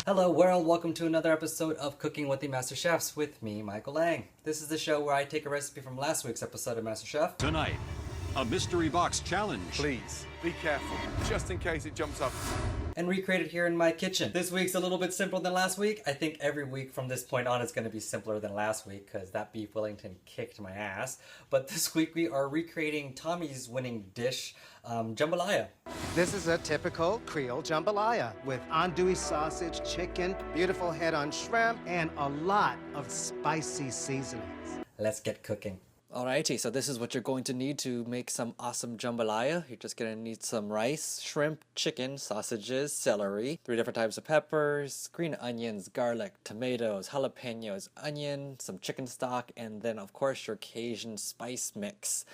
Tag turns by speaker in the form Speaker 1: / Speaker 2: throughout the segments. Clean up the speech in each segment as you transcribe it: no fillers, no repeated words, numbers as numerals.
Speaker 1: Hello world, welcome to another episode of Cooking with the Master Chefs with me, Michael Lang. This is the show where I take a recipe from last week's episode of Masterchef.
Speaker 2: Tonight, a mystery box challenge.
Speaker 3: Please, be careful, just in case it jumps up.
Speaker 1: And recreate it here in my kitchen. This week's a little bit simpler than last week. I think every week from this point on is going to be simpler than last week because that beef Wellington kicked my ass. But this week we are recreating Tommy's winning dish, Jambalaya.
Speaker 4: This is a typical Creole jambalaya with andouille sausage, chicken, beautiful head-on shrimp, and a lot of spicy seasonings.
Speaker 1: Let's get cooking. Alrighty, so this is what you're going to need to make some awesome jambalaya. You're just going to need some rice, shrimp, chicken, sausages, celery, 3 different types of peppers, green onions, garlic, tomatoes, jalapenos, onion, some chicken stock, and then of course your Cajun spice mix.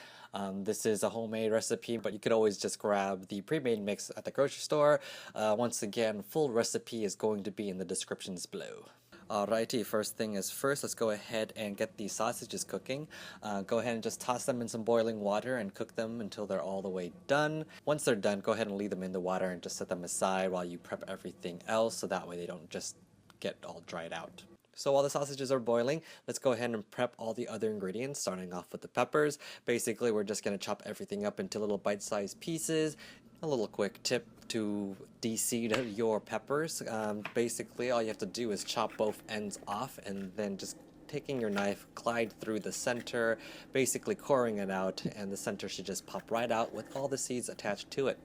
Speaker 1: This is a homemade recipe, but you could always just grab the pre-made mix at the grocery store. Once again, full recipe is going to be in the descriptions below. Alrighty, first thing is first, let's go ahead and get the sausages cooking. Go ahead and just toss them in some boiling water and cook them until they're all the way done. Once they're done, go ahead and leave them in the water and just set them aside while you prep everything else so that way they don't just get all dried out. So while the sausages are boiling, let's go ahead and prep all the other ingredients, starting off with the peppers. Basically, we're just going to chop everything up into little bite-sized pieces. A little quick tip to de-seed your peppers. Basically, all you have to do is chop both ends off and then just taking your knife, glide through the center, basically coring it out, and the center should just pop right out with all the seeds attached to it.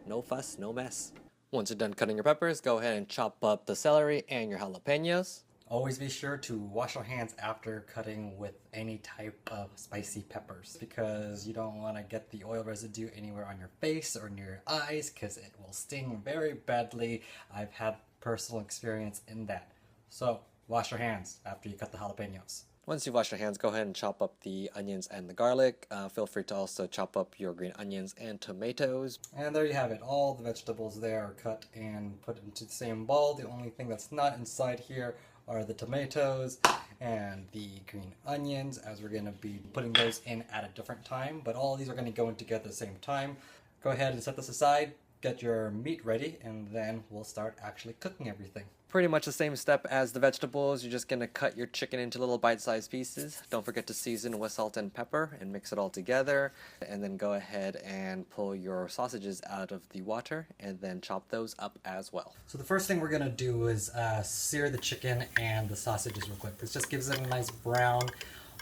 Speaker 1: No fuss, no mess. Once you're done cutting your peppers, go ahead and chop up the celery and your jalapenos. Always be sure to wash your hands after cutting with any type of spicy peppers because you don't want to get the oil residue anywhere on your face or near your eyes because it will sting very badly. I've had personal experience in that. So wash your hands after you cut the jalapenos. Once you've washed your hands, go ahead and chop up the onions and the garlic. Feel free to also chop up your green onions and tomatoes. And there you have it. All the vegetables there are cut and put into the same bowl. The only thing that's not inside here are the tomatoes and the green onions, as we're going to be putting those in at a different time. But all of these are going to go in together at the same time. Go ahead and set this aside. Get your meat ready, and then we'll start actually cooking everything. Pretty much the same step as the vegetables. You're just going to cut your chicken into little bite-sized pieces. Don't forget to season with salt and pepper and mix it all together. And then go ahead and pull your sausages out of the water and then chop those up as well. So the first thing we're going to do is sear the chicken and the sausages real quick. This just gives it a nice brown.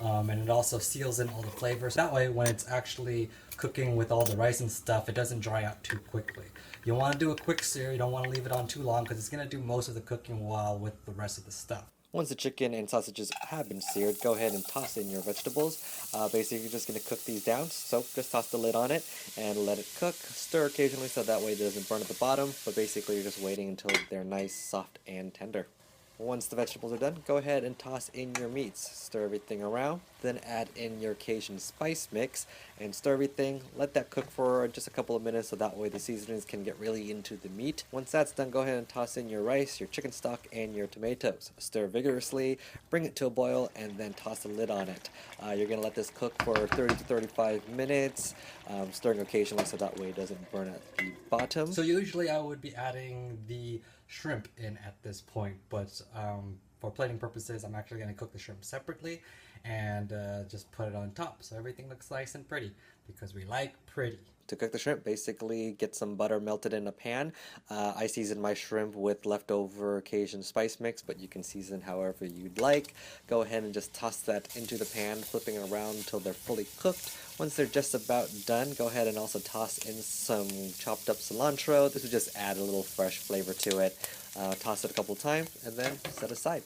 Speaker 1: And it also seals in all the flavors. That way, when it's actually cooking with all the rice and stuff, it doesn't dry out too quickly. You want to do a quick sear. You don't want to leave it on too long because it's going to do most of the cooking while with the rest of the stuff. Once the chicken and sausages have been seared, go ahead and toss in your vegetables. Basically, you're just going to cook these down. So just toss the lid on it and let it cook. Stir occasionally so that way it doesn't burn at the bottom. But basically, you're just waiting until they're nice, soft, and tender. Once the vegetables are done, go ahead and toss in your meats. Stir everything around, then add in your Cajun spice mix and stir everything. Let that cook for just a couple of minutes so that way the seasonings can get really into the meat. Once that's done, go ahead and toss in your rice, your chicken stock, and your tomatoes. Stir vigorously, bring it to a boil, and then toss the lid on it. You're going to let this cook for 30 to 35 minutes, stirring occasionally so that way it doesn't burn at the bottom. So usually I would be adding the shrimp in at this point, but for plating purposes I'm actually going to cook the shrimp separately and just put it on top so everything looks nice and pretty because we like pretty. To cook the shrimp, basically get some butter melted in a pan. I season my shrimp with leftover Cajun spice mix, but you can season however you'd like. Go ahead and just toss that into the pan, flipping it around until they're fully cooked. Once they're just about done, go ahead and also toss in some chopped up cilantro. This will just add a little fresh flavor to it. Toss it a couple times and then set aside.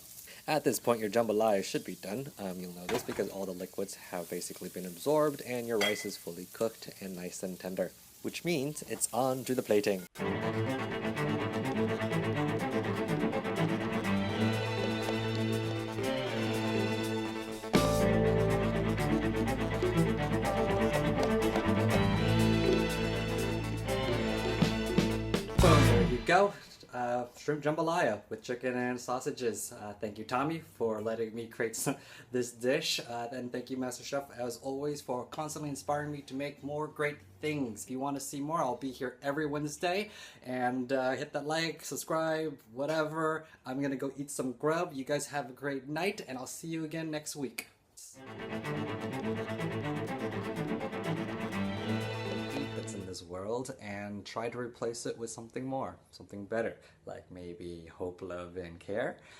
Speaker 1: At this point, your jambalaya should be done. You'll know this because all the liquids have basically been absorbed and your rice is fully cooked and nice and tender, which means it's on to the plating. So there you go. shrimp jambalaya with chicken and sausages. Thank you, Tommy, for letting me create this dish. And thank you, Masterchef, as always, for constantly inspiring me to make more great things. If you want to see more, I'll be here every Wednesday. And hit that like, subscribe, whatever. I'm going to go eat some grub. You guys have a great night, and I'll see you again next week. That's in this world and try to replace it with something more, something better, like maybe hope, love, and care.